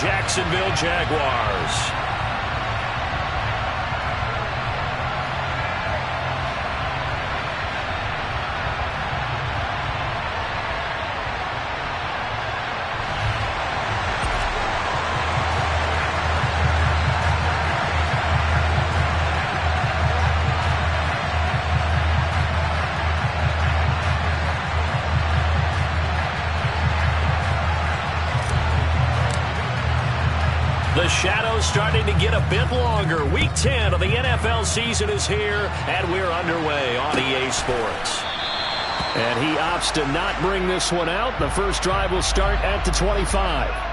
Jacksonville Jaguars. The shadow's starting to get a bit longer. Week 10 of the NFL season is here, and we're underway on EA Sports. And he opts to not bring this one out. The first drive will start at the 25.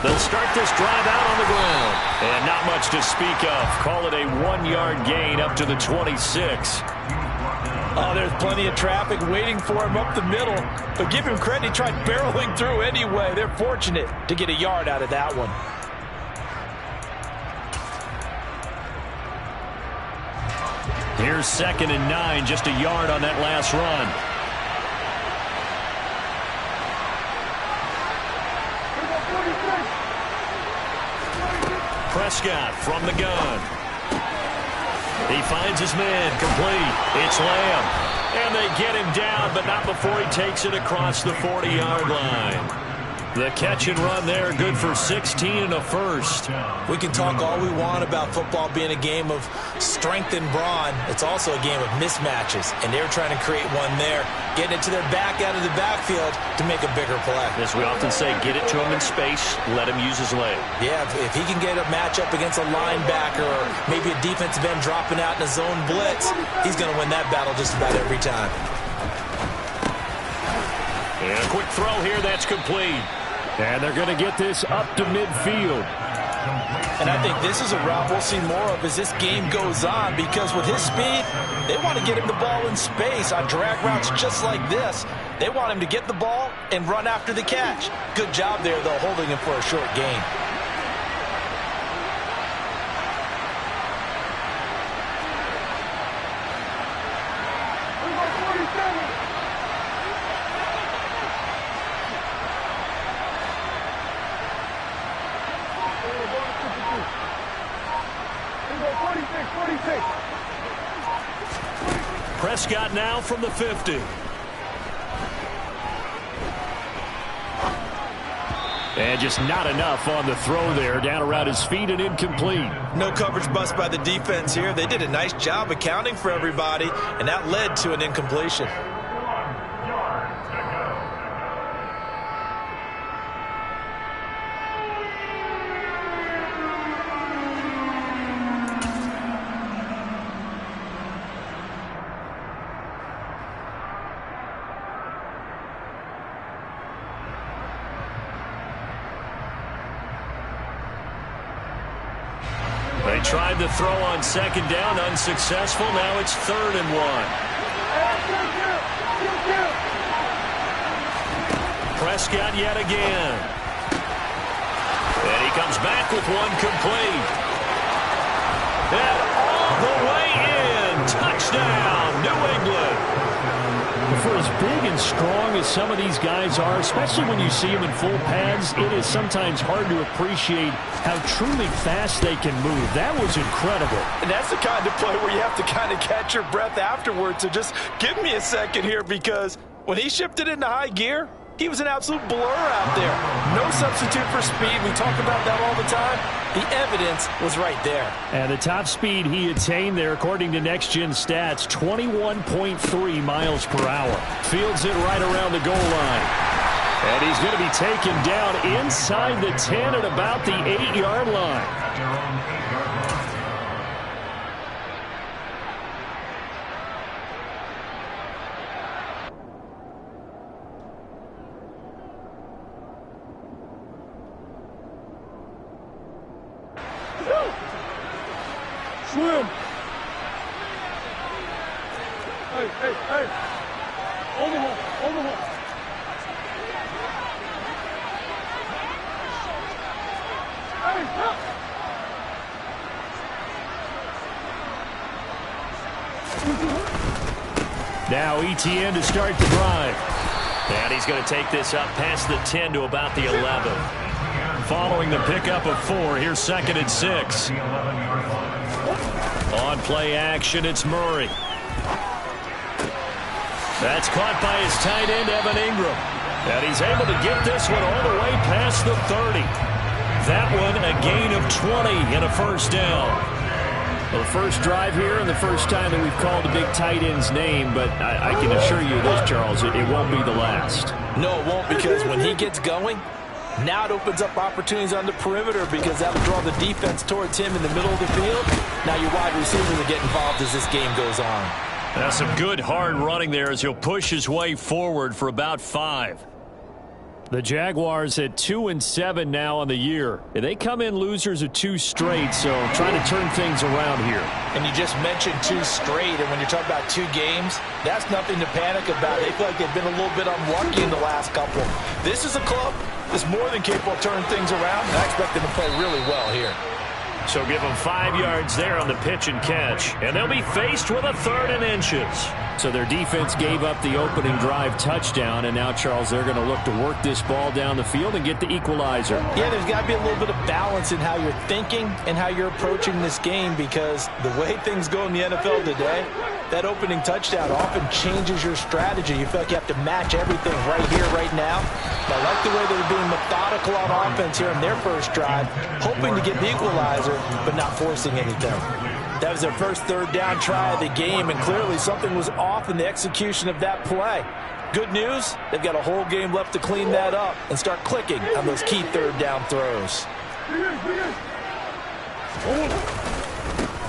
They'll start this drive out on the ground. And not much to speak of. Call it a 1-yard gain up to the 26. Oh, there's plenty of traffic waiting for him up the middle. But give him credit, he tried barreling through anyway. They're fortunate to get a yard out of that one. Here's 2nd and 9, just a yard on that last run. Prescott from the gun. He finds his man, complete. It's Lamb. And they get him down, but not before he takes it across the 40-yard line. The catch and run there, good for 16 and a first. We can talk all we want about football being a game of strength and brawn. It's also a game of mismatches, and they're trying to create one there, getting it to their back out of the backfield to make a bigger play. As we often say, get it to him in space, let him use his leg. Yeah, if he can get a matchup against a linebacker or maybe a defensive end dropping out in a zone blitz, he's going to win that battle just about every time. And a quick throw here, that's complete. And they're going to get this up to midfield. And I think this is a route we'll see more of as this game goes on, because with his speed, they want to get him the ball in space on drag routes just like this. They want him to get the ball and run after the catch. Good job there, though, holding him for a short gain. Prescott now from the 50. And just not enough on the throw there. Down around his feet and incomplete. No coverage bust by the defense here. They did a nice job accounting for everybody, and that led to an incompletion. They tried the throw on 2nd down, unsuccessful. Now it's 3rd and 1. Prescott yet again. And he comes back with one complete. And all the way in. Touchdown, New England. For as big and strong as some of these guys are, especially when you see them in full pads, it is sometimes hard to appreciate how truly fast they can move. That was incredible. And that's the kind of play where you have to kind of catch your breath afterwards. So just give me a second here, because when he shifted into high gear, he was an absolute blur out there. No substitute for speed. We talk about that all the time. The evidence was right there. And the top speed he attained there, according to Next Gen Stats, 21.3 miles per hour. Fields it right around the goal line. And he's going to be taken down inside the 10 at about the 8-yard line. Swim. Hey, hey, hey. Overhaul, overhaul. Hey, help. Now ETN to start the drive. And he's going to take this up past the 10 to about the 11. Following the pickup of 4, here's 2nd and 6. On play action, it's Murray. That's caught by his tight end, Evan Ingram. And he's able to get this one all the way past the 30. That one a gain of 20 and a first down. Well, the first drive here and the first time that we've called a big tight end's name, but I can assure you this, Charles, it won't be the last. No, it won't, because when he gets going, now it opens up opportunities on the perimeter because that'll draw the defense towards him in the middle of the field. Now your wide receivers will get involved as this game goes on. That's some good hard running there as he'll push his way forward for about 5. The Jaguars at 2-7 now on the year. They come in losers of 2 straight, so trying to turn things around here. And you just mentioned 2 straight, and when you're talking about 2 games, that's nothing to panic about. They feel like they've been a little bit unlucky in the last couple. This is a club that's more than capable of turning things around, and I expect them to play really well here. So give them 5 yards there on the pitch and catch, and they'll be faced with a 3rd and inches. So their defense gave up the opening drive touchdown, and now, Charles, they're going to look to work this ball down the field and get the equalizer. Yeah, there's got to be a little bit of balance in how you're thinking and how you're approaching this game, because the way things go in the NFL today, that opening touchdown often changes your strategy. You feel like you have to match everything right here, right now. But I like the way they're being methodical on offense here in their first drive, hoping to get the equalizer, but not forcing anything. That was their first 3rd down try of the game, and clearly something was off in the execution of that play. Good news, they've got a whole game left to clean that up and start clicking on those key 3rd down throws.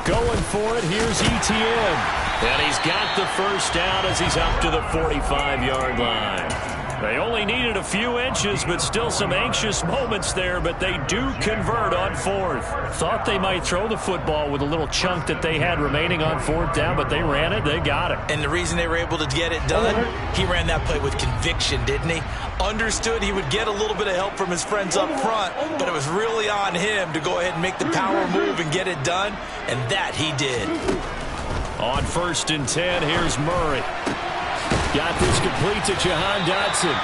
Going for it, here's ETN. And he's got the first down as he's up to the 45-yard line. They only needed a few inches, but still some anxious moments there, but they do convert on 4th. Thought they might throw the football with a little chunk that they had remaining on 4th down, but they ran it, they got it. And the reason they were able to get it done, he ran that play with conviction, didn't he? Understood he would get a little bit of help from his friends up front, but it was really on him to go ahead and make the power move and get it done, and that he did. On 1st and 10, here's Murray. Got this complete to Jahan Dotson.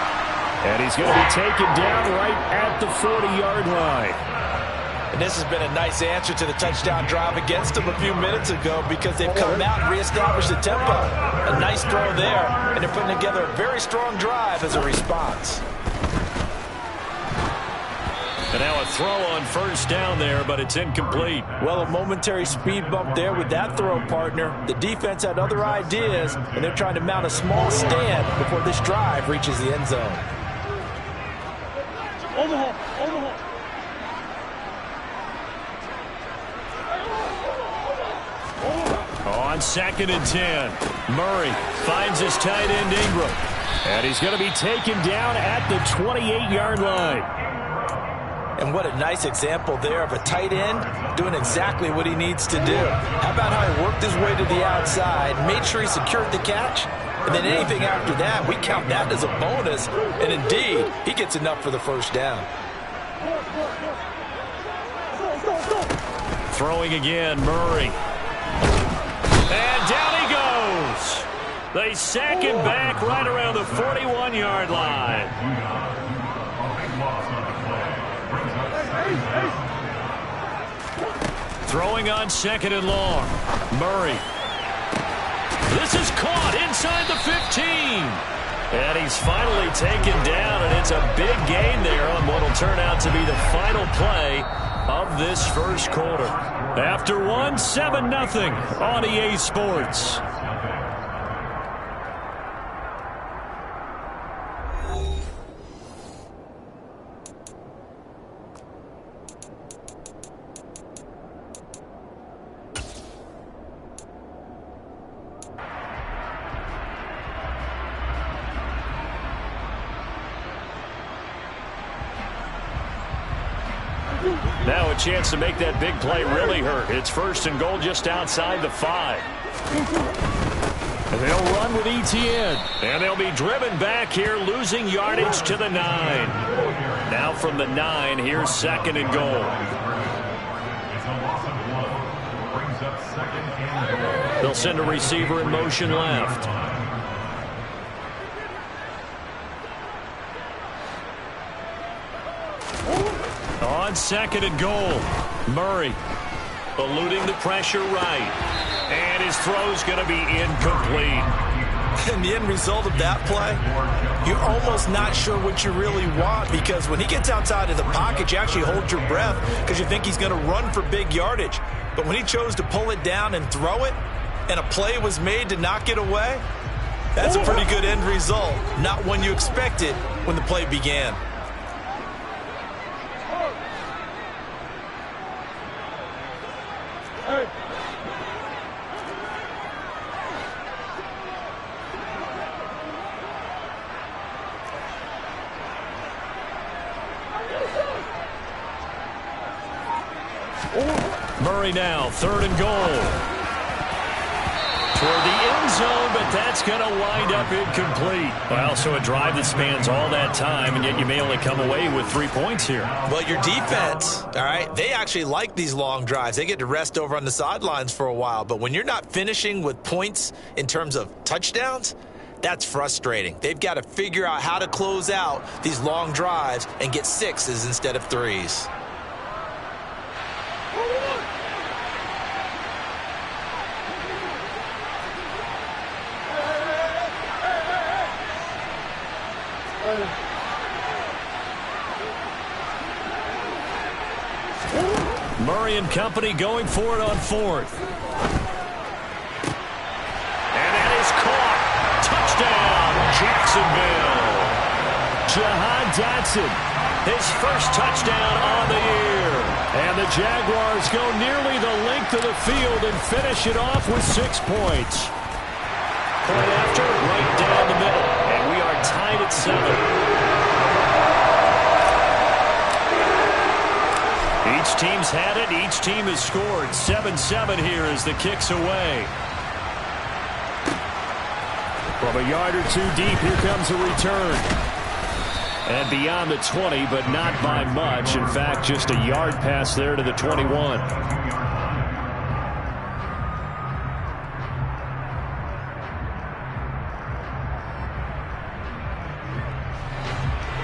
And he's going to be taken down right at the 40-yard line. And this has been a nice answer to the touchdown drive against them a few minutes ago, because they've come out and reestablished the tempo. A nice throw there, and they're putting together a very strong drive as a response. And now a throw on 1st down there, but it's incomplete. Well, a momentary speed bump there with that throw, partner. The defense had other ideas, and they're trying to mount a small stand before this drive reaches the end zone. Overhaul, overhaul. On 2nd and 10, Murray finds his tight end Ingram. And he's going to be taken down at the 28-yard line. And what a nice example there of a tight end doing exactly what he needs to do. How about how he worked his way to the outside, made sure he secured the catch, and then anything after that, we count that as a bonus. And indeed, he gets enough for the first down. Throwing again, Murray. And down he goes. They sack him back right around the 41-yard line. Throwing on 2nd and long. Murray. This is caught inside the 15. And he's finally taken down, and it's a big gain there on what will turn out to be the final play of this first quarter. After one, 7-0 on EA Sports. Now a chance to make that big play really hurt. It's 1st and goal just outside the 5. And they'll run with Etienne. And they'll be driven back here, losing yardage to the 9. Now from the 9, here's 2nd and goal. They'll send a receiver in motion left. On 2nd and goal, Murray eluding the pressure right. And his throw's going to be incomplete. And the end result of that play, you're almost not sure what you really want, because when he gets outside of the pocket, you actually hold your breath because you think he's going to run for big yardage. But when he chose to pull it down and throw it, and a play was made to knock it away, that's a pretty good end result. Not one you expected when the play began. Hey. Murray now, 3rd and goal. Toward the end zone, but that's going to wind up incomplete. Well, so a drive that spans all that time, and yet you may only come away with 3 points here. Well, your defense, all right, they actually like these long drives. They get to rest over on the sidelines for a while. But when you're not finishing with points in terms of touchdowns, that's frustrating. They've got to figure out how to close out these long drives and get 6s instead of 3s. Murray and company going for it on 4th. And that is caught. Touchdown, Jacksonville. Jahan Dotson, His first touchdown on the year. and the Jaguars go nearly the length of the field and finish it off with 6 points. Point after, right down the middle, and we are tied at 7. Each team's had it. Each team has scored. 7-7 here as the kick's away. From a yard or 2 deep, here comes a return. And beyond the 20, but not by much. In fact, just a yard pass there to the 21.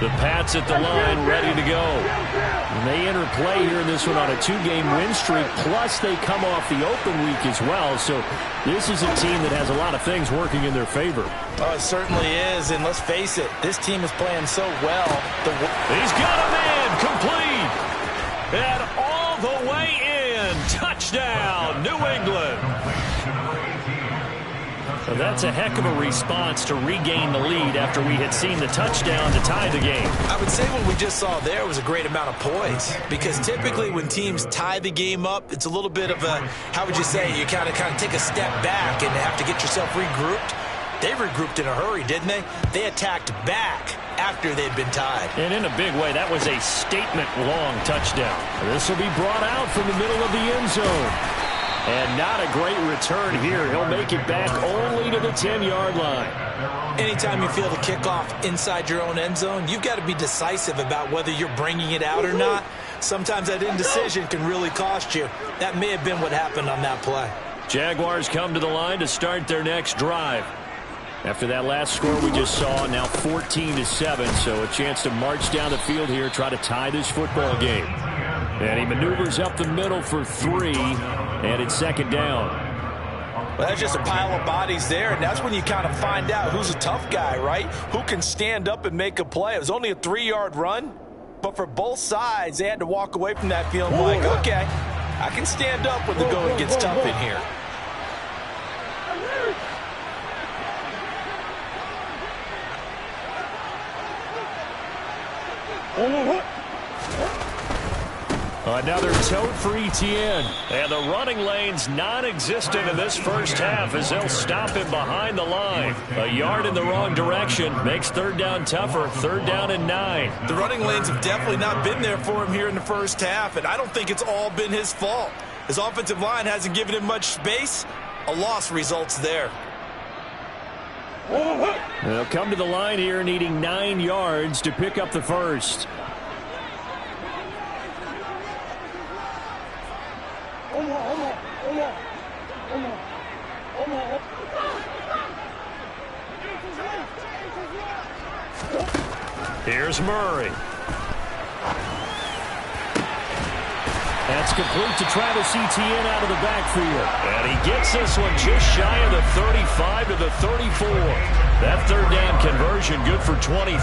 The Pats at the line, ready to go. And they enter play here in this one on a 2-game win streak, plus they come off the open week as well. So this is a team that has a lot of things working in their favor. Oh, it certainly is, and let's face it, this team is playing so well. He's got a man, complete, and all the way in. Touchdown, New England. So that's a heck of a response to regain the lead after we had seen the touchdown to tie the game. I would say what we just saw there was a great amount of poise, because typically when teams tie the game up, it's a little bit of a, how would you say, you kind of take a step back and have to get yourself regrouped. They regrouped in a hurry, didn't they? They attacked back after they'd been tied. And in a big way, that was a statement-long touchdown. This will be brought out from the middle of the end zone. And not a great return here. He'll make it back only to the 10-yard line. Anytime you feel the kickoff inside your own end zone, you've got to be decisive about whether you're bringing it out or not. Sometimes that indecision can really cost you. That may have been what happened on that play. Jaguars come to the line to start their next drive. After that last score we just saw, now 14-7, so a chance to march down the field here, try to tie this football game. And he maneuvers up the middle for 3, and it's 2nd down. Well, that's just a pile of bodies there, and that's when you kind of find out who's a tough guy, right? Who can stand up and make a play. It was only a 3-yard run, but for both sides, they had to walk away from that feeling like, okay, I can stand up when the going gets tough in here. Another tote for Etienne. And the running lane's non-existent in this first half as they'll stop him behind the line. A yard in the wrong direction makes third down tougher. Third down and 9. The running lanes have definitely not been there for him here in the first half, and I don't think it's all been his fault. His offensive line hasn't given him much space. A loss results there. They'll come to the line here needing 9 yards to pick up the first. Here's Murray. That's complete to Travis Etienne out of the backfield. And he gets this one just shy of the 35 to the 34. That third down conversion good for 23.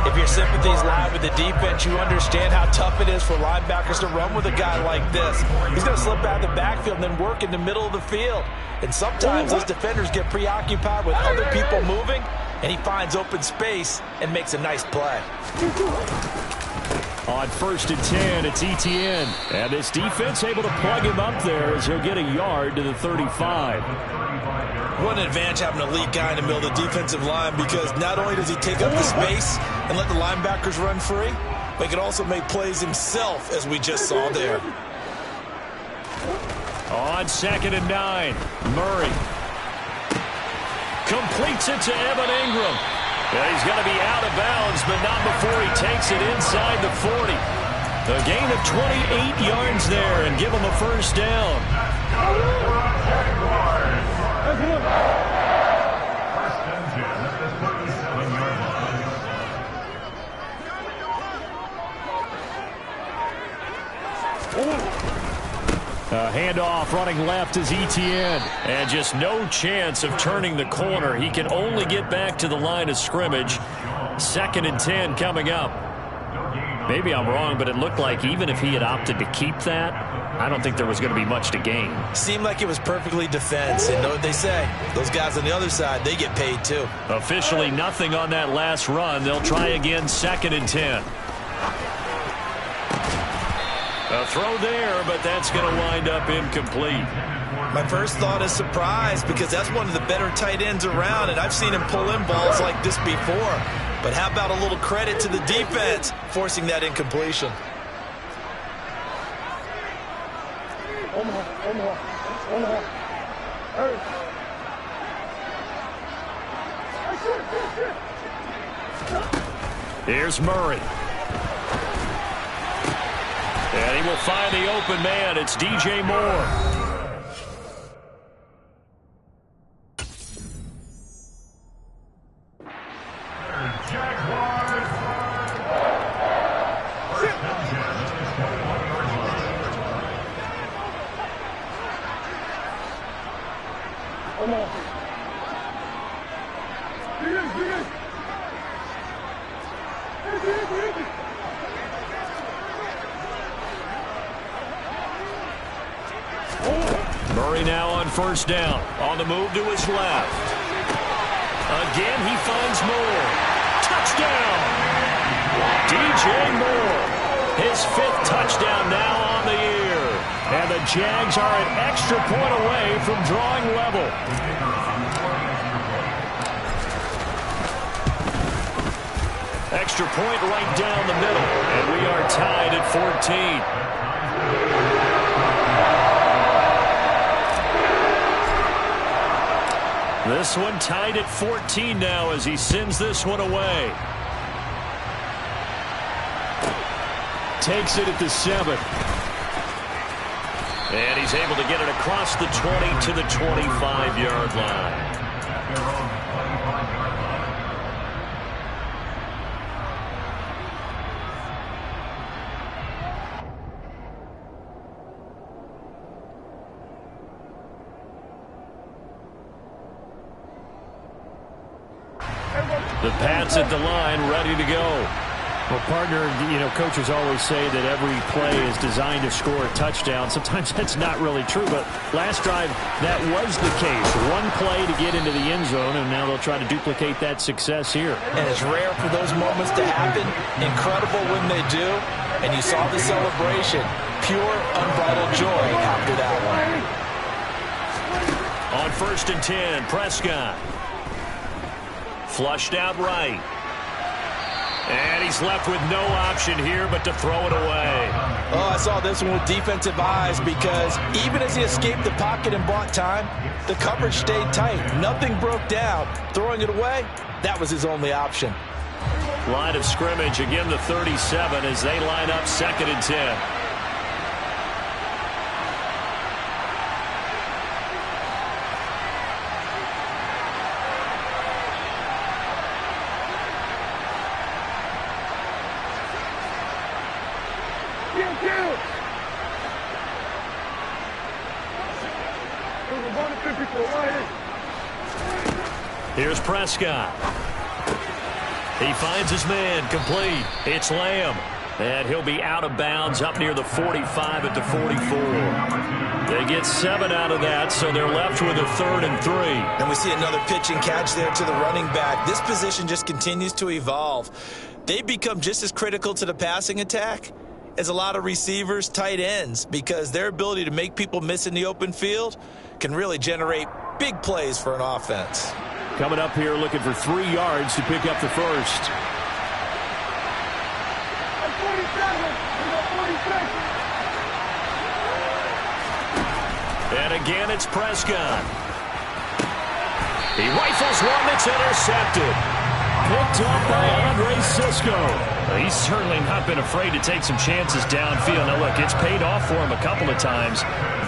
If your sympathies lie with the defense, you understand how tough it is for linebackers to run with a guy like this. He's going to slip out of the backfield and then work in the middle of the field. And sometimes those defenders get preoccupied with other people moving, and he finds open space and makes a nice play. On 1st and 10, it's Etienne. And this defense able to plug him up there as he'll get a yard to the 35. What an advantage having an elite guy in the middle of the defensive line, because not only does he take up the space and let the linebackers run free, but he can also make plays himself, as we just saw there. On 2nd and 9, Murray completes it to Evan Ingram. Yeah, he's going to be out of bounds, but not before he takes it inside the 40. A gain of 28 yards there and give him a first down. A handoff running left is Etienne. And just no chance of turning the corner. He can only get back to the line of scrimmage. 2nd and 10 coming up. Maybe I'm wrong, but it looked like even if he had opted to keep that, I don't think there was going to be much to gain. Seemed like it was perfectly defense. And know what they say? Those guys on the other side, they get paid too. Officially nothing on that last run. They'll try again 2nd and 10. A throw there, but that's going to wind up incomplete. My first thought is surprise, because that's one of the better tight ends around, and I've seen him pull in balls like this before. But how about a little credit to the defense forcing that incompletion? Here's Murray. And he will find the open man. It's DJ Moore. Murray now on 1st down. On the move to his left. Again, he finds Moore. Touchdown! DJ Moore. His 5th touchdown now on the year. And the Jags are an extra point away from drawing level. Extra point right down the middle. And we are tied at 14. This one tied at 14 now as he sends this one away. Takes it at the 7. And he's able to get it across the 20 to the 25-yard line. The Pats at the line, ready to go. Well, partner, coaches always say that every play is designed to score a touchdown. Sometimes that's not really true, but last drive, that was the case. One play to get into the end zone, and now they'll try to duplicate that success here. And it's rare for those moments to happen. Incredible when they do. And you saw the celebration. pure, unbridled joy after that one. On 1st and 10, Prescott. Flushed out right. And he's left with no option here but to throw it away. Oh, I saw this one with defensive eyes because even as he escaped the pocket and bought time, the coverage stayed tight. Nothing broke down. Throwing it away, that was his only option. Line of scrimmage, again the 37 as they line up 2nd and 10. Here's Prescott. He finds his man, complete. It's Lamb. And he'll be out of bounds up near the 45 at the 44. They get 7 out of that, so they're left with a 3rd and 3. And we see another pitch and catch there to the running back. This position just continues to evolve. They've become just as critical to the passing attack as a lot of receivers, tight ends, because their ability to make people miss in the open field can really generate big plays for an offense. Coming up here looking for 3 yards to pick up the first. And again, it's Prescott. He rifles one that's intercepted. Picked up by Andre Cisco. He's certainly not been afraid to take some chances downfield. Now, look, it's paid off for him a couple of times.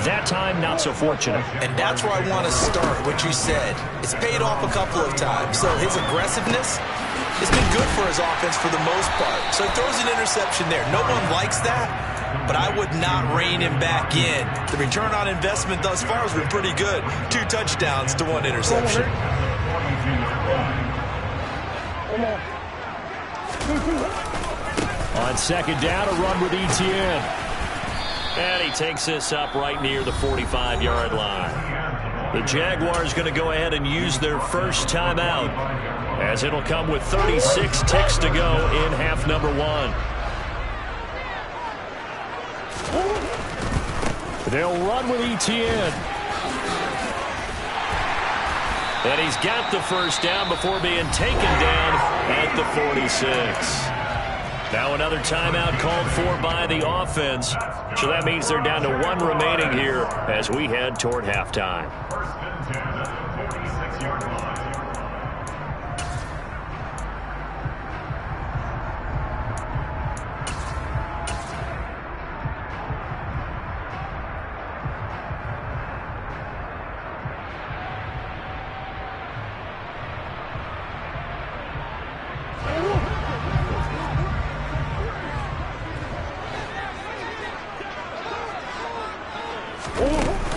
That time, not so fortunate. And that's where I want to start, what you said. It's paid off a couple of times. So his aggressiveness has been good for his offense for the most part. So he throws an interception there. No one likes that, but I would not rein him back in. The return on investment thus far has been pretty good. 2 touchdowns to 1 interception. On 2nd down, a run with Etienne. And he takes this up right near the 45-yard line. The Jaguars going to go ahead and use their first timeout, as it'll come with 36 ticks to go in half number 1. They'll run with Etienne. And he's got the first down before being taken down at the 46. Now another timeout called for by the offense. So that means they're down to 1 remaining here as we head toward halftime.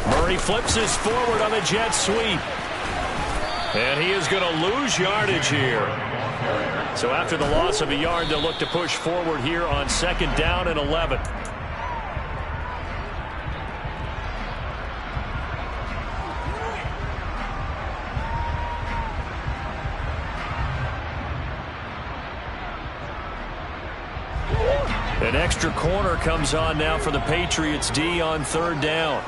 Murray flips this forward on the jet sweep. And he is going to lose yardage here. So after the loss of a yard, they'll look to push forward here on 2nd down and 11. An extra corner comes on now for the Patriots D on 3rd down.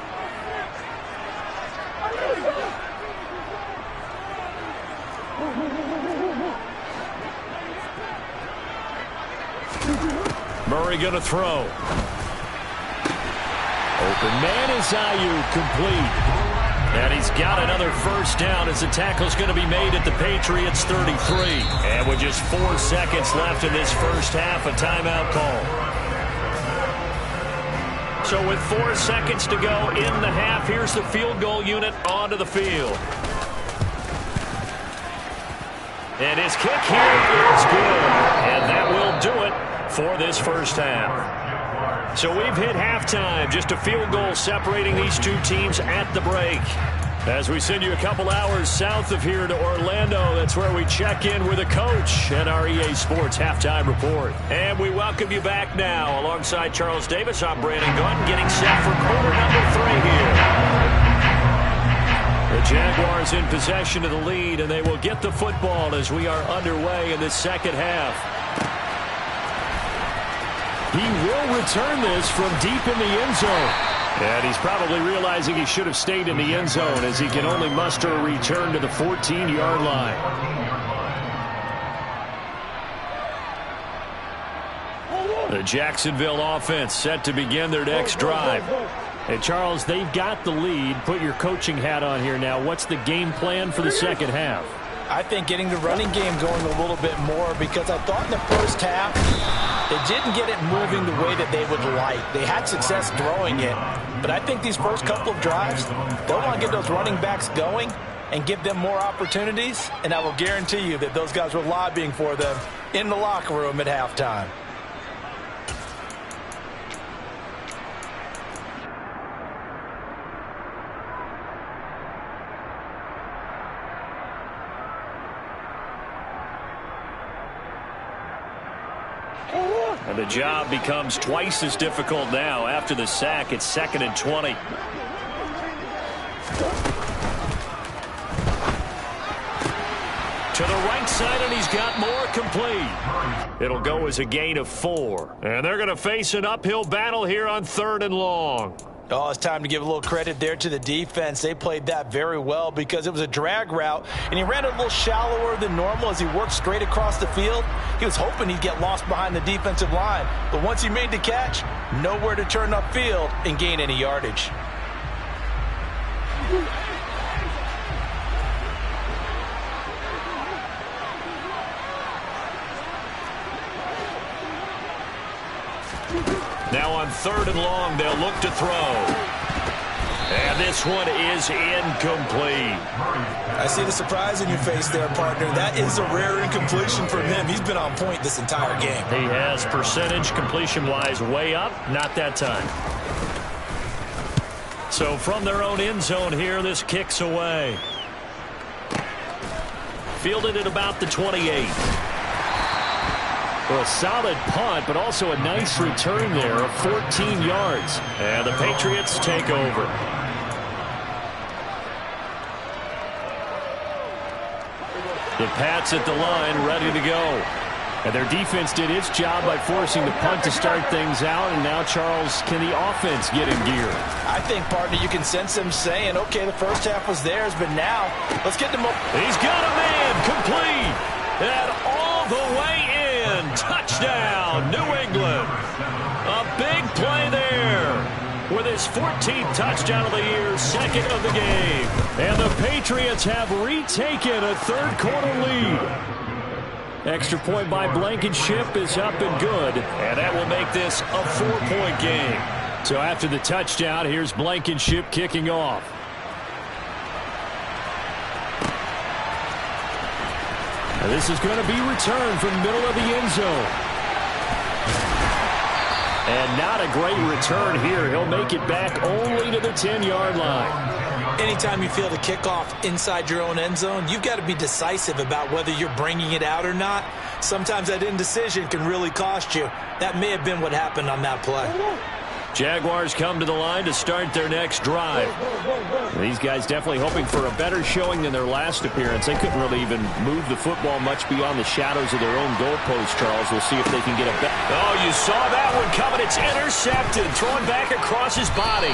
Murray going to throw. Open man is Ayuk, complete. And he's got another first down as the tackle's going to be made at the Patriots 33. And with just 4 seconds left in this first half, a timeout call. So with 4 seconds to go in the half, here's the field goal unit onto the field. And his kick here is good. And that will do it for this first half. So we've hit halftime. Just a field goal separating these two teams at the break. As we send you a couple hours south of here to Orlando, that's where we check in with a coach at our EA Sports Halftime Report. And we welcome you back now. Alongside Charles Davis, I'm Brandon Gaudin, getting set for quarter number 3 here. The Jaguars in possession of the lead, and they will get the football as we are underway in this second half. He will return this from deep in the end zone. And he's probably realizing he should have stayed in the end zone as he can only muster a return to the 14-yard line. The Jacksonville offense set to begin their next drive. And, Charles, they've got the lead. Put your coaching hat on here now. What's the game plan for the second half? I think getting the running game going a little bit more, because I thought in the first half they didn't get it moving the way that they would like. They had success throwing it, but I think these first couple of drives, they'll want to get those running backs going and give them more opportunities, and I will guarantee you that those guys were lobbying for them in the locker room at halftime. And the job becomes twice as difficult now. After the sack, it's 2nd and 20. To the right side, and he's got more complete. It'll go as a gain of 4. And they're going to face an uphill battle here on 3rd and long. Oh, it's time to give a little credit there to the defense. They played that very well because it was a drag route, and he ran a little shallower than normal as he worked straight across the field. He was hoping he'd get lost behind the defensive line, but once he made the catch, nowhere to turn upfield and gain any yardage. Now on 3rd and long, they'll look to throw. And this one is incomplete. I see the surprise in your face there, partner. That is a rare incompletion from him. He's been on point this entire game. He has percentage completion-wise way up. Not that time. So from their own end zone here, this kicks away. Fielded at about the 28. Well, a solid punt, but also a nice return there of 14 yards. And the Patriots take over. The Pats at the line, ready to go. And their defense did its job by forcing the punt to start things out. And now, Charles, can the offense get in gear? I think, partner, you can sense them saying, okay, the first half was theirs, but now let's get them up. He's got a man complete. And all the way in. Touchdown, New England. A big play there. With his 14th touchdown of the year, 2nd of the game. And the Patriots have retaken a third-quarter lead. Extra point by Blankenship is up and good. And that will make this a 4-point game. So after the touchdown, here's Blankenship kicking off. And this is going to be returned from the middle of the end zone. And not a great return here. He'll make it back only to the 10-yard line. Anytime you field a kickoff inside your own end zone, you've got to be decisive about whether you're bringing it out or not. Sometimes that indecision can really cost you. That may have been what happened on that play. Jaguars come to the line to start their next drive. These guys definitely hoping for a better showing than their last appearance. They couldn't really even move the football much beyond the shadows of their own goalpost, Charles. We'll see if they can get a bet. Oh, you saw that one coming. It's intercepted. Thrown back across his body.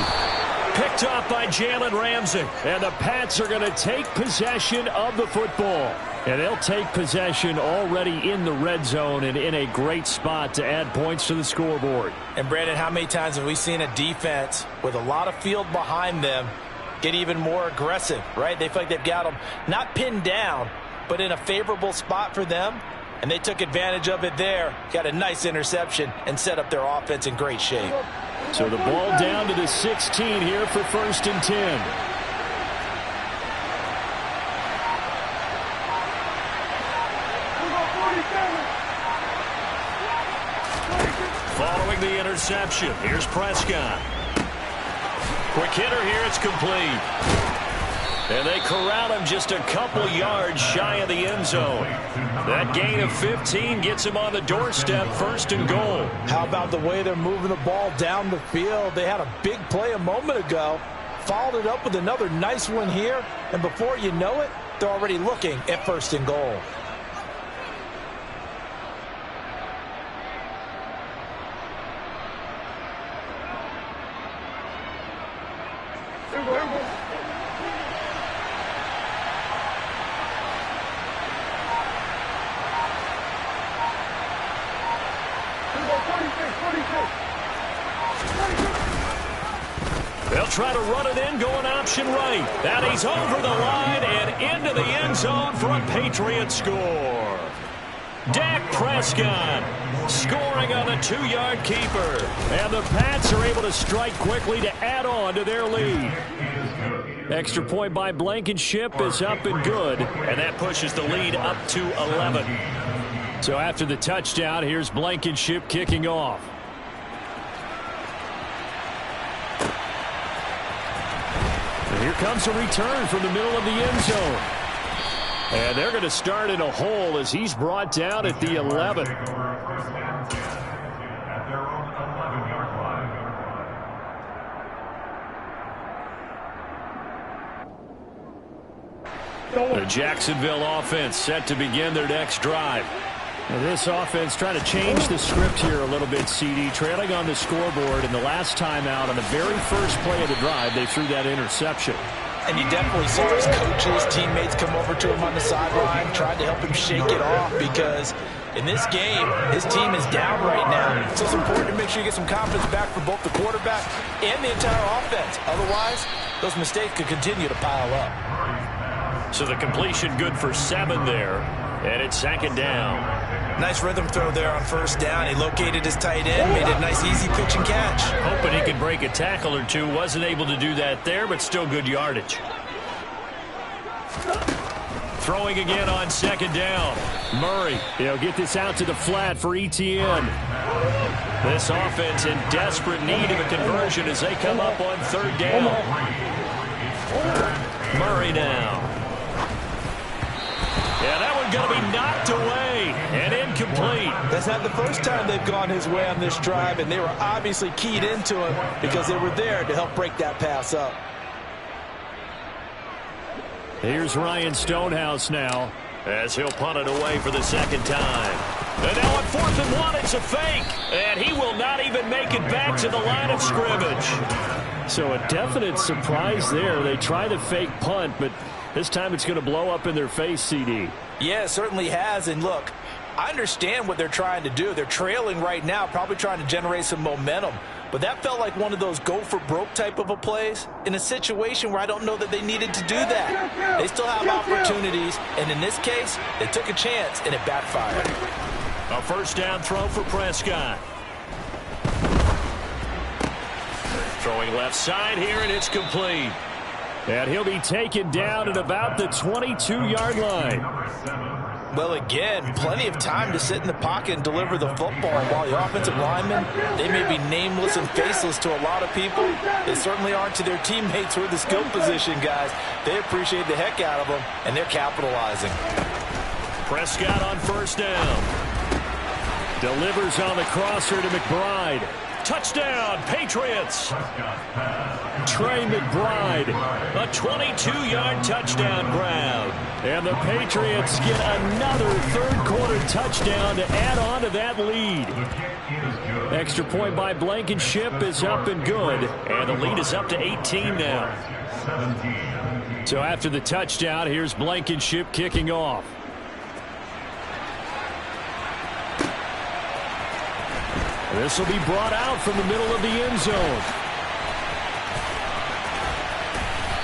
Picked up by Jalen Ramsey. And the Pats are going to take possession of the football. And they'll take possession already in the red zone and in a great spot to add points to the scoreboard. And, Brandon, how many times have we seen a defense with a lot of field behind them get even more aggressive, right? They feel like they've got them not pinned down, but in a favorable spot for them. And they took advantage of it there, got a nice interception, and set up their offense in great shape. So the ball down to the 16 here for 1st and 10. Following the interception, here's Prescott. Quick hitter here, it's complete. And they corral him just a couple yards shy of the end zone. That gain of 15 gets him on the doorstep, 1st and goal. How about the way they're moving the ball down the field? They had a big play a moment ago, followed it up with another nice one here, and before you know it, they're already looking at 1st and goal. Here we go, here we go. Here we go, 46. They'll try to run it in, going option right. And he's over the line and into the end zone for a Patriot score. Dak Prescott scoring on a 2-yard keeper. And the Pats are able to strike quickly to add on to their lead. Extra point by Blankenship is up and good. And that pushes the lead up to 11. So after the touchdown, here's Blankenship kicking off. And here comes a return from the middle of the end zone. And they're going to start in a hole as he's brought down at the 11. The Jacksonville offense set to begin their next drive. Now this offense trying to change the script here a little bit, CD. Trailing on the scoreboard, and the last time out on the very first play of the drive, they threw that interception. And you definitely saw his coaches, teammates come over to him on the sideline, tried to help him shake it off because in this game, his team is down right now. So it's important to make sure you get some confidence back for both the quarterback and the entire offense. Otherwise, those mistakes could continue to pile up. So the completion good for 7 there, and it's 2nd down. Nice rhythm throw there on 1st down. He located his tight end, made a nice easy pitch and catch. Hoping he could break a tackle or two. Wasn't able to do that there, but still good yardage. Throwing again on 2nd down. Murray, he'll get this out to the flat for Etienne. This offense in desperate need of a conversion as they come up on 3rd down. Murray now. Yeah, that one going to be knocked away and incomplete. That's not the first time they've gone his way on this drive, and they were obviously keyed into him because they were there to help break that pass up. Here's Ryan Stonehouse now as he'll punt it away for the 2nd time. And now on 4th and 1, it's a fake. And he will not even make it back to the line of scrimmage. So a definite surprise there. They try the fake punt, but this time it's going to blow up in their face, CD. Yeah, it certainly has. And look, I understand what they're trying to do. They're trailing right now, probably trying to generate some momentum. But that felt like one of those go-for-broke type of a plays in a situation where I don't know that they needed to do that. They still have opportunities, and in this case, they took a chance, and it backfired. A 1st down throw for Prescott. Throwing left side here, and it's complete. And he'll be taken down at about the 22-yard line. Well, again, plenty of time to sit in the pocket and deliver the football. While the offensive linemen, they may be nameless and faceless to a lot of people, they certainly aren't to their teammates who are the skill position guys. They appreciate the heck out of them, and they're capitalizing. Prescott on 1st down. Delivers on the crosser to McBride. Touchdown, Patriots. Trey McBride, a 22-yard touchdown grab. And the Patriots get another 3rd quarter touchdown to add on to that lead. Extra point by Blankenship is up and good. And the lead is up to 18 now. So after the touchdown, here's Blankenship kicking off. This will be brought out from the middle of the end zone.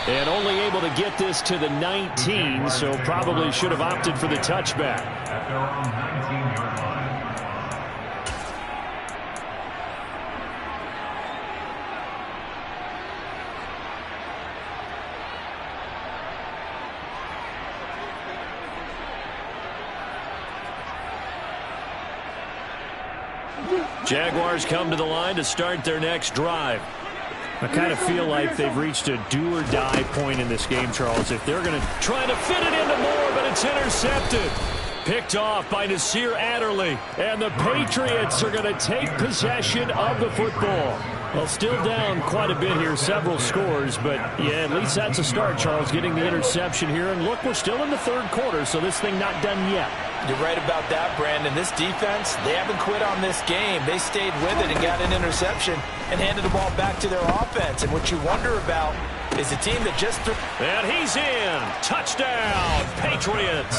And only able to get this to the 19, so probably should have opted for the touchback. Jaguars come to the line to start their next drive. I kind of feel like they've reached a do-or-die point in this game, Charles. If they're going to try to fit it into Moore, but it's intercepted. Picked off by Nasir Adderley. And the Patriots are going to take possession of the football. Well, still down quite a bit here, several scores. But, yeah, at least that's a start, Charles, getting the interception here. And, look, we're still in the 3rd quarter, so this thing not done yet. You're right about that, Brandon. This defense, they haven't quit on this game. They stayed with it and got an interception and handed the ball back to their offense. And what you wonder about is a team that just threw. And he's in. Touchdown, Patriots.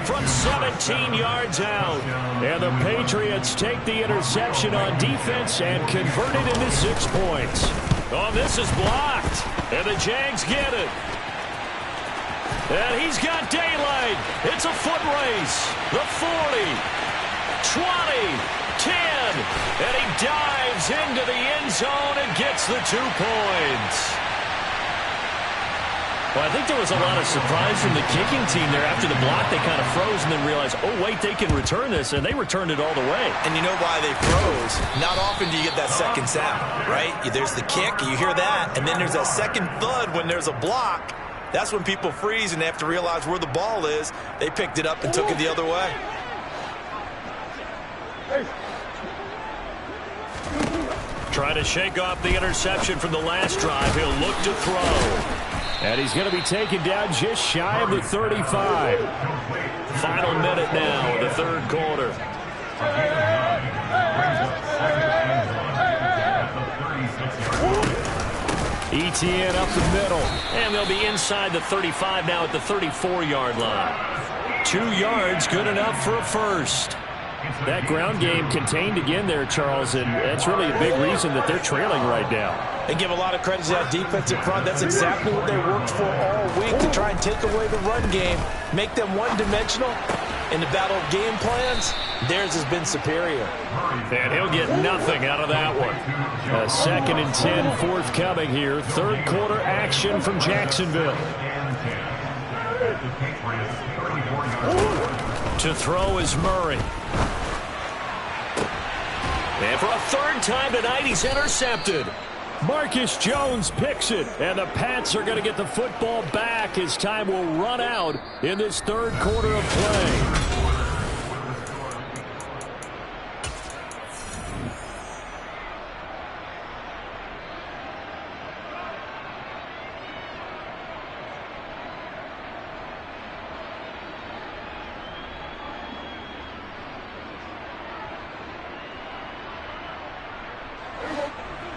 From 17 yards out. And the Patriots take the interception on defense and convert it into 6 points. Oh, this is blocked. And the Jags get it. And he's got daylight. It's a foot race. The 40, 20, 10. And he dives into the end zone and gets the 2 points. Well, I think there was a lot of surprise from the kicking team there. After the block, they kind of froze and then realized, oh, wait, they can return this, and they returned it all the way. And you know why they froze? Not often do you get that second sound, right? There's the kick, you hear that, and then there's that second thud when there's a block. That's when people freeze and they have to realize where the ball is. They picked it up and took it the other way. Trying to shake off the interception from the last drive. He'll look to throw. And he's going to be taken down just shy of the 35. Final minute now of the third quarter. ETN up the middle. And they'll be inside the 35 now at the 34-yard line. 2 yards, good enough for a first. That ground game contained again there, Charles, and that's really a big reason that they're trailing right now. And give a lot of credit to that defensive front. That's exactly what they worked for all week, to try and take away the run game, make them one-dimensional. In the battle of game plans, theirs has been superior. And he'll get nothing out of that one. A 2nd and 10 forthcoming here. Third quarter action from Jacksonville. To throw is Murray. And for a third time tonight, he's intercepted. Marcus Jones picks it, and the Pats are going to get the football back as time will run out in this third quarter of play.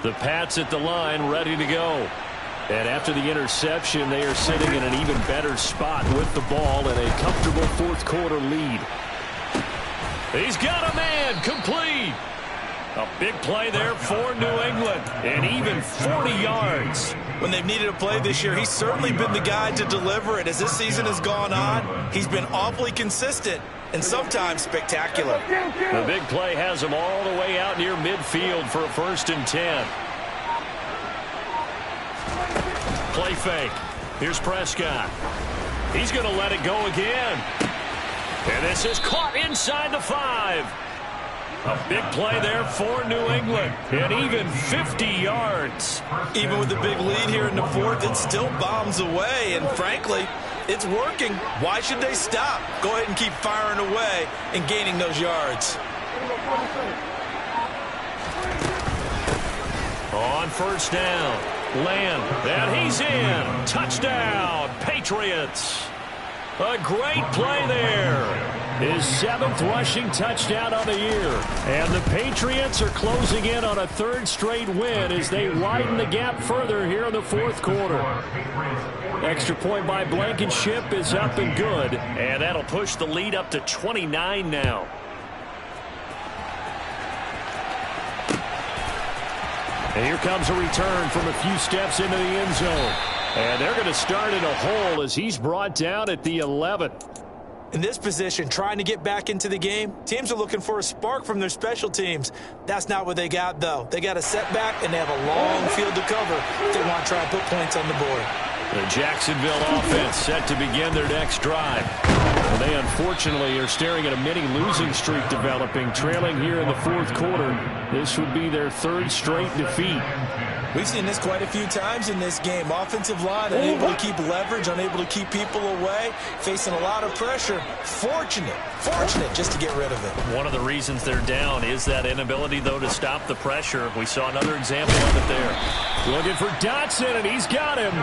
The Pats at the line, ready to go. And after the interception, they are sitting in an even better spot with the ball and a comfortable fourth quarter lead. He's got a man, complete. A big play there for New England, and even 40 yards. When they've needed a play this year, he's certainly been the guy to deliver it. As this season has gone on, he's been awfully consistent and sometimes spectacular. The big play has him all the way out near midfield for a 1st and 10. Play fake. Here's Prescott. He's going to let it go again. And this is caught inside the 5. A big play there for New England, and even 50 yards. Even with the big lead here in the fourth, it still bombs away, and frankly, it's working. Why should they stop? Go ahead and keep firing away and gaining those yards. On first down, Lamb, and he's in. Touchdown, Patriots. A great play there. His 7th rushing touchdown on the year. And the Patriots are closing in on a 3rd straight win as they widen the gap further here in the fourth quarter. Extra point by Blankenship is up and good. And that'll push the lead up to 29 now. And here comes a return from a few steps into the end zone. And they're going to start in a hole as he's brought down at the 11. In this position, trying to get back into the game, teams are looking for a spark from their special teams. That's not what they got, though. They got a setback, and they have a long field to cover if they want to try and put points on the board. The Jacksonville offense set to begin their next drive. Well, they unfortunately are staring at a mini losing streak developing, trailing here in the fourth quarter. This would be their 3rd straight defeat. We've seen this quite a few times in this game. Offensive line unable to keep leverage, unable to keep people away, facing a lot of pressure. Fortunate just to get rid of it. One of the reasons they're down is that inability, though, to stop the pressure. We saw another example of it there. Looking for Dotson, and he's got him.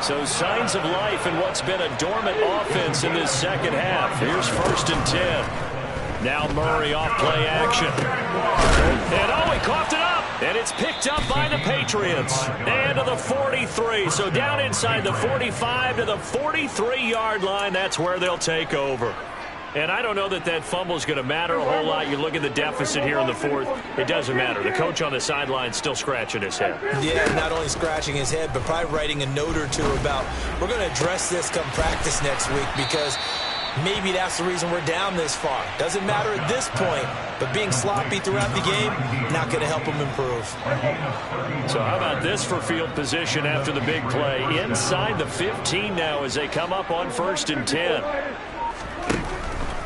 So signs of life in what's been a dormant offense in this second half. Here's 1st and 10. Now Murray off play action. And he coughed it up. And it's picked up by the Patriots. And to the 43. So down inside the 45 to the 43-yard line. That's where they'll take over. And I don't know that that fumble is going to matter a whole lot. You look at the deficit here in the fourth. It doesn't matter. The coach on the sideline still scratching his head. Yeah, not only scratching his head, but probably writing a note or two about, we're going to address this come practice next week, because maybe that's the reason we're down this far. Doesn't matter at this point, but being sloppy throughout the game, not going to help them improve. So how about this for field position after the big play? Inside the 15 now as they come up on 1st and 10.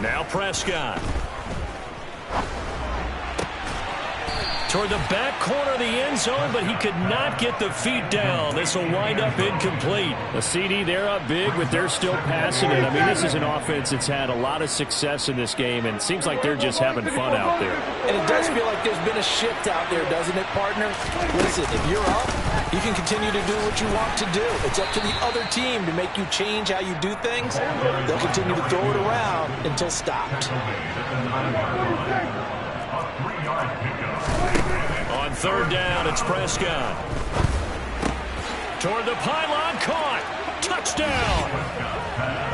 Now Prescott. Toward the back corner of the end zone, but he could not get the feet down. This will wind up incomplete. A CD, they're up big, but they're still passing it. I mean, this is an offense that's had a lot of success in this game, and it seems like they're just having fun out there. And it does feel like there's been a shift out there, doesn't it, partner? Listen, if you're up, you can continue to do what you want to do. It's up to the other team to make you change how you do things. They'll continue to throw it around until stopped. On 3rd down, it's Prescott. Toward the pylon, caught. Touchdown.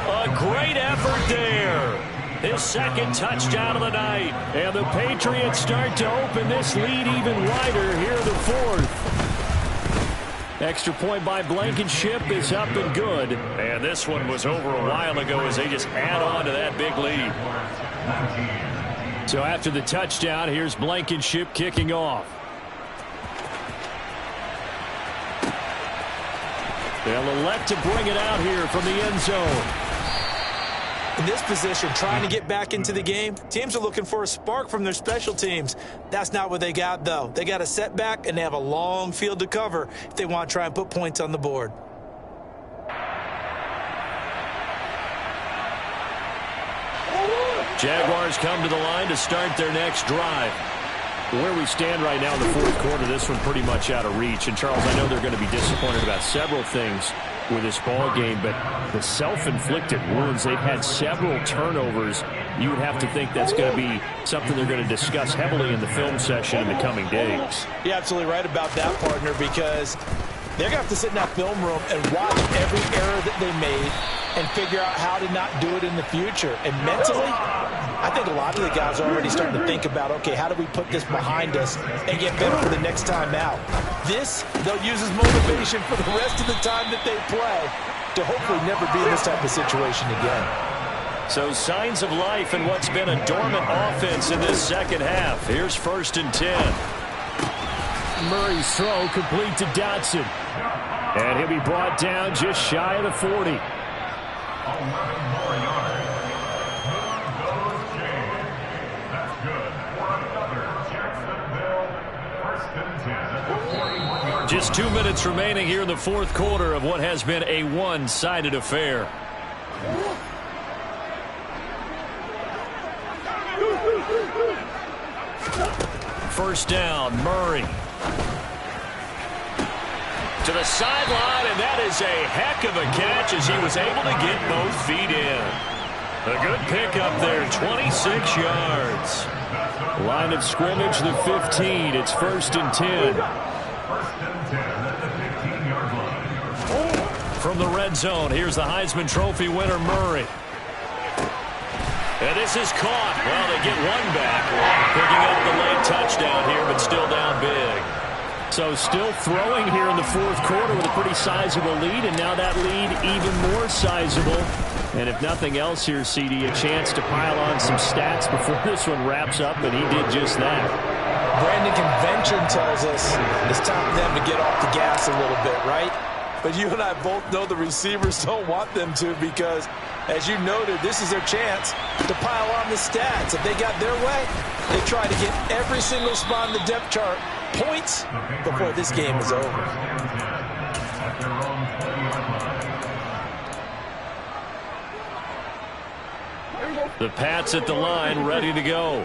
A great effort there. His 2nd touchdown of the night. And the Patriots start to open this lead even wider here in the 4th. Extra point by Blankenship is up and good. And this one was over a while ago as they just add on to that big lead. So after the touchdown, here's Blankenship kicking off. They'll elect to bring it out here from the end zone. In this position, trying to get back into the game, teams are looking for a spark from their special teams. That's not what they got, though. They got a setback, and they have a long field to cover if they want to try and put points on the board. Jaguars come to the line to start their next drive. Where we stand right now in the 4th quarter, this one pretty much out of reach. And, Charles, I know they're going to be disappointed about several things with this ball game, but the self-inflicted wounds, they've had several turnovers. You would have to think that's going to be something they're going to discuss heavily in the film session in the coming days. You're absolutely right about that, partner, because they're going to have to sit in that film room and watch every error that they made and figure out how to not do it in the future. And mentally, I think a lot of the guys are already starting to think about, okay, how do we put this behind us and get better for the next time out? This, they'll use as motivation for the rest of the time that they play to hopefully never be in this type of situation again. So signs of life in what's been a dormant offense in this 2nd half. Here's 1st and 10. Murray's throw complete to Dotson. And he'll be brought down just shy of the 40. Just 2 minutes remaining here in the 4th quarter of what has been a one-sided affair. First down, Murray. To the sideline, and that is a heck of a catch as he was able to get both feet in. A good pickup there, 26 yards. Line of scrimmage, the 15. It's 1st and 10. From the red zone, here's the Heisman Trophy winner, Murray. And this is caught. Well, they get one back. Picking up the late touchdown here, but still down big. So still throwing here in the 4th quarter with a pretty sizable lead, and now that lead even more sizable. And if nothing else here, CD, a chance to pile on some stats before this one wraps up, and he did just that. Brandon, convention tells us it's time for them to get off the gas a little bit, right? But you and I both know the receivers don't want them to, because, as you noted, this is their chance to pile on the stats. If they got their way, they try to get every single spot in the depth chart points before this game is over. The Pats at the line, ready to go.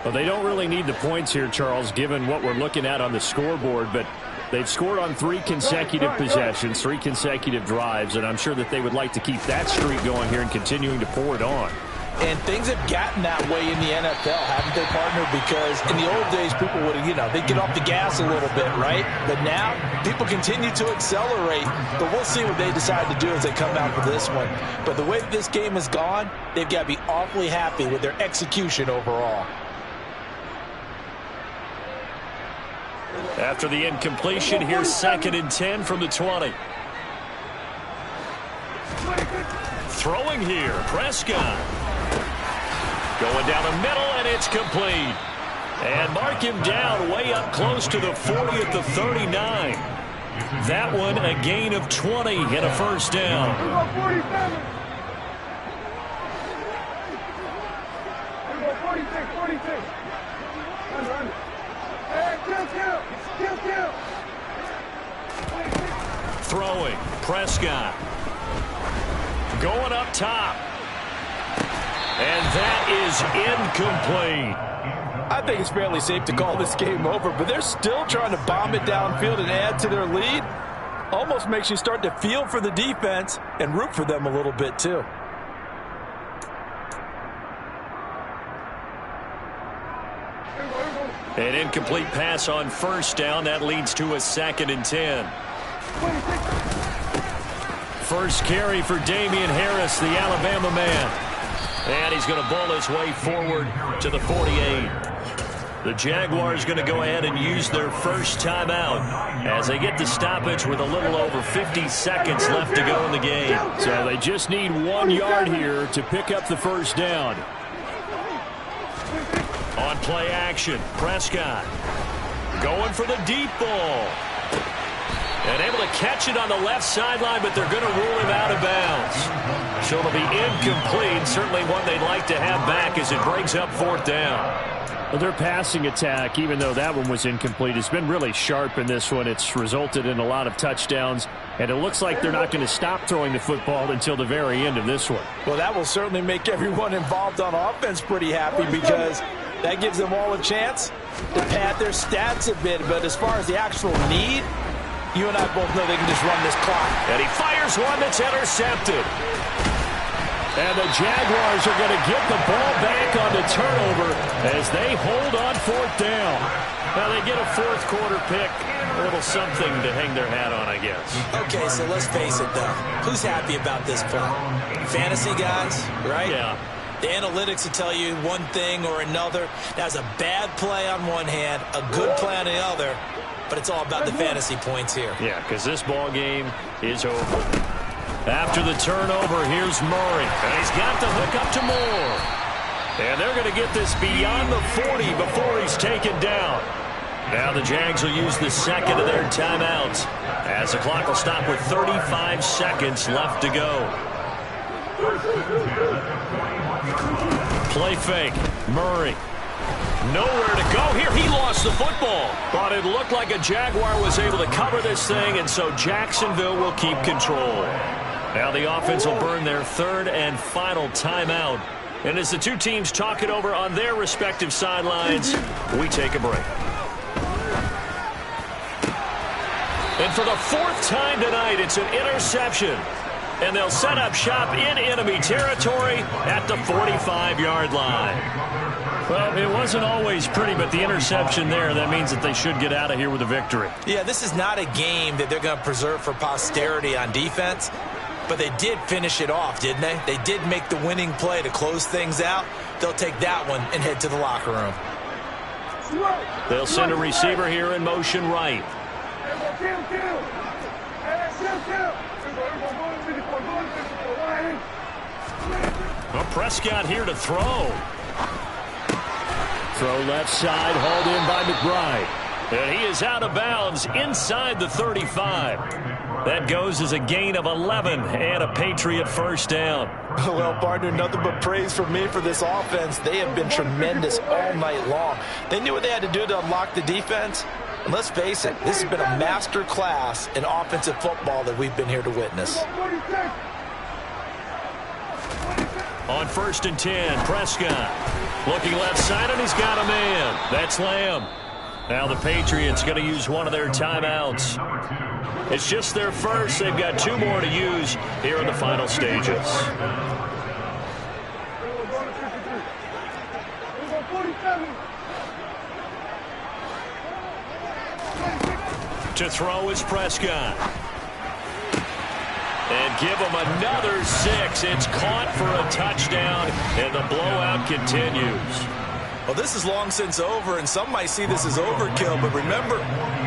Well, they don't really need the points here, Charles, given what we're looking at on the scoreboard, but they've scored on 3 consecutive possessions, 3 consecutive drives, and I'm sure that they would like to keep that streak going here and continuing to pour it on. And things have gotten that way in the NFL, haven't they, partner? Because in the old days, people would, they'd get off the gas a little bit, right? But now, people continue to accelerate. But we'll see what they decide to do as they come out for this one. But the way that this game has gone, they've got to be awfully happy with their execution overall. After the incompletion, here's 2nd and 10 from the 20. Throwing here, Prescott. Going down the middle, and it's complete. And mark him down way up close to the 40 at the 39. That one a gain of 20 and a first down. 46. Throwing, Prescott. Going up top. And that is incomplete. I think it's fairly safe to call this game over, but they're still trying to bomb it downfield and add to their lead. Almost makes you start to feel for the defense and root for them a little bit, too. An incomplete pass on first down. That leads to a 2nd and 10. First carry for Damian Harris, the Alabama man. And he's going to bowl his way forward to the 48. The Jaguars going to go ahead and use their first timeout as they get the stoppage with a little over 50 seconds left to go in the game. So they just need 1 yard here to pick up the first down. On play action, Prescott going for the deep ball. And able to catch it on the left sideline, but they're going to rule him out of bounds. So it'll be incomplete. Certainly one they'd like to have back as it brings up 4th down. Well, their passing attack, even though that one was incomplete, has been really sharp in this one. It's resulted in a lot of touchdowns, and it looks like they're not going to stop throwing the football until the very end of this one. Well, that will certainly make everyone involved on offense pretty happy because that gives them all a chance to pad their stats a bit. But as far as the actual need, you and I both know they can just run this clock. And he fires one that's intercepted. And the Jaguars are going to get the ball back on the turnover as they hold on 4th down. Well, they get a 4th quarter pick. A little something to hang their hat on, I guess. Okay, so let's face it, though. Who's happy about this play? Fantasy guys, right? Yeah. The analytics will tell you one thing or another. That's a bad play on one hand, a good play on the other. But it's all about the fantasy points here. Yeah, because this ball game is over. After the turnover, here's Murray. And he's got the hook up to Moore. And they're going to get this beyond the 40 before he's taken down. Now the Jags will use the 2nd of their timeouts as the clock will stop with 35 seconds left to go. Play fake. Murray. Nowhere to go here. He lost the football. But it looked like a Jaguar was able to cover this thing, and so Jacksonville will keep control. Now the offense will burn their 3rd and final timeout. And as the two teams talk it over on their respective sidelines, we take a break. And for the 4th time tonight, it's an interception. And they'll set up shop in enemy territory at the 45-yard line. Well, it wasn't always pretty, but the interception there, that means that they should get out of here with a victory. Yeah, this is not a game that they're going to preserve for posterity on defense, but they did finish it off, didn't they? They did make the winning play to close things out. They'll take that one and head to the locker room. They'll send a receiver here in motion right. Well, Prescott here to throw. Throw left side, hauled in by McBride. And he is out of bounds inside the 35. That goes as a gain of 11 and a Patriot first down. Well, partner, nothing but praise from me for this offense. They have been tremendous all night long. They knew what they had to do to unlock the defense. And let's face it, this has been a master class in offensive football that we've been here to witness. On 1st and 10, Prescott looking left side, and he's got a man. That's Lamb. Now the Patriots going to use one of their timeouts. It's just their first. They've got 2 more to use here in the final stages. To throw is Prescott. And give him another 6. It's caught for a touchdown, and the blowout continues. Well, this is long since over, and some might see this as overkill, but remember,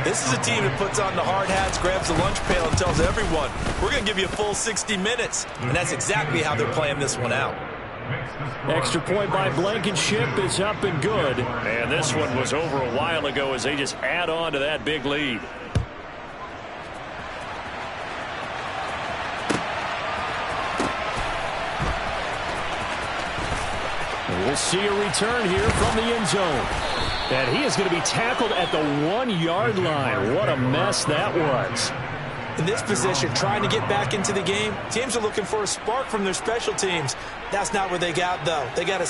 this is a team that puts on the hard hats, grabs the lunch pail, and tells everyone, we're going to give you a full 60 minutes. And that's exactly how they're playing this one out. Extra point by Blankenship is up and good. And this one was over a while ago as they just add on to that big lead. We'll see a return here from the end zone. And he is going to be tackled at the 1-yard line. What a mess that was. In this position, trying to get back into the game, teams are looking for a spark from their special teams. That's not what they got, though. They got a